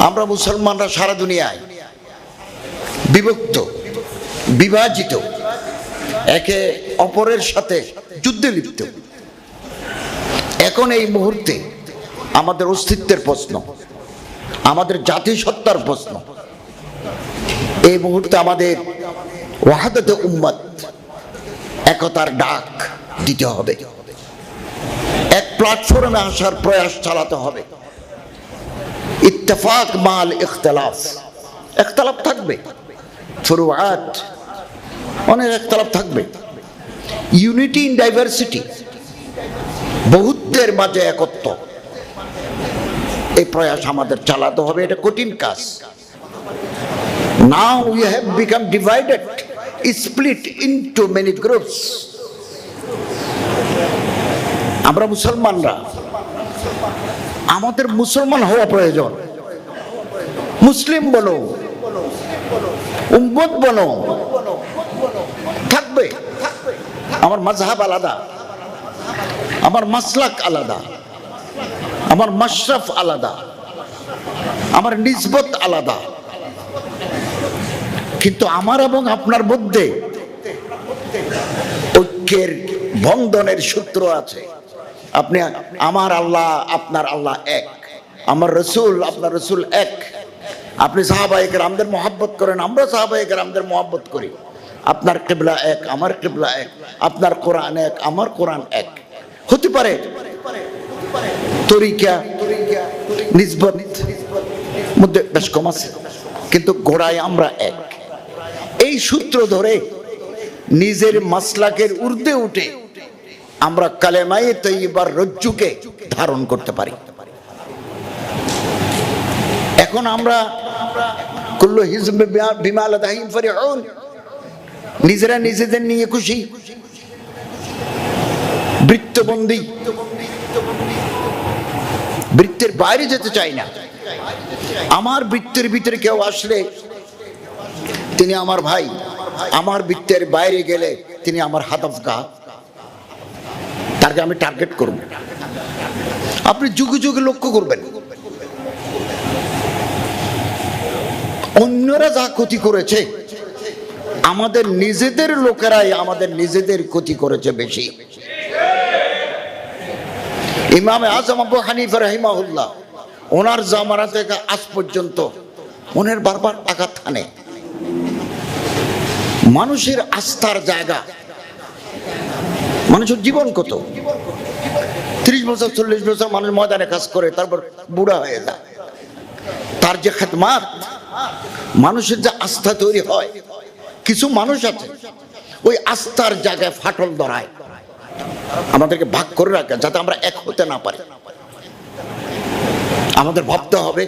আমরা মুসলমানরা সারা দুনিয়ায় বিভক্ত, বিভাজিত, একে অপরের সাথে যুদ্ধে লিপ্ত। এখন এই মুহূর্তে আমাদের অস্তিত্বের প্রশ্ন, আমাদের জাতিসত্তার প্রশ্ন। এই মুহূর্তে আমাদের ওয়াহাদাতে উম্মত, একতার ডাক দিতে হবে, এক প্ল্যাটফর্মে আসার প্রয়াস চালাতে হবে। ইত্তেফাক মাল ইখতিলাফ, ইখতিলাফ থাকবে, ফুরুআত অনেক ইখতিলাফ থাকবে। ইউনিটি ইন ডাইভার্সিটি, বহুত্বের মাঝে একত্ব, এই প্রয়াস আমাদের চালাতে হবে। এটা কঠিন কাজ। Now we have become divided, split into many groups. আমরা মুসলমানরা, আমাদের মুসলমান হওয়া প্রয়োজন। মুসলিম বনো, উম্মত বনো, থাকবে। আমার মাযহাব আলাদা, আমার মাসলাক আলাদা, আমার মাশরাফ আলাদা, আমার নিসবত আলাদা, কিন্তু আমার এবং আপনার মধ্যে ঐক্যের বন্ধনের সূত্র আছে। আপনি, আমার আল্লাহ আপনার আল্লাহ এক, আমার রসুল আপনার রসুল এক। আপনি সাহাবায়ে কেরামদের মহব্বত করেন, আমরা সাহাবায়ে কেরামদের মহব্বত করি। আপনার কিবলা এক, আমার কিবলা এক, আপনার কোরআন এক, আমার কোরআন এক। হতে পারে তরিকা নিসবত মধ্যে বেশ কম আছে, কিন্তু গোড়ায় আমরা এক। এই সূত্র ধরে নিজের মাসলাকের ঊর্ধ্বে উঠে আমরা কালেমায়ে তৈয়্যিবার রজ্জুকে ধারণ করতে পারি। এখন আমরা কুল্লু হিজবিন বিমা লাদাইহিম ফারিহুন, নিজেরা নিজেদের নিয়ে খুশি, বৃত্তবন্দী, বৃত্তের বাইরে যেতে চাই না। আমার বৃত্তের ভিতরে কেউ আসলে তিনি আমার ভাই, আমার বৃত্তের বাইরে গেলে তিনি আমার হাদফগাহ, তাকে আমি টার্গেট করব। আপনি যুগে যুগে লক্ষ্য করবেন, অন্যরা যা ক্ষতি করেছে, আমাদের নিজেদের লোকেরাই আমাদের নিজেদের ক্ষতি করেছে বেশি। ইমাম আযম আবু হানিফা রাহিমাহুল্লাহ, ওনার জামানা থেকে আজ পর্যন্ত ওনার বারবার আঘাত হানে। মানুষের আস্থার জায়গা, মানুষের জীবন কত, 30 বছর 40 বছর মানুষ ময়দানে কাজ করে, তারপর বুড়া হয়ে যায়। তার যে খেদমাত, মানুষের যে আস্থা তৈরি হয়, কিছু মানুষ আছে ওই আস্থার জায়গায় ফাটল ধরায়, আমাদেরকে ভাগ করে রাখে যাতে আমরা এক হতে না পারি। আমাদের ভাবতে হবে,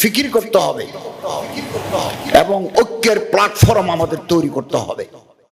ফিকির করতে হবে এবং ঐক্যের প্ল্যাটফর্ম আমাদের তৈরি করতে হবে।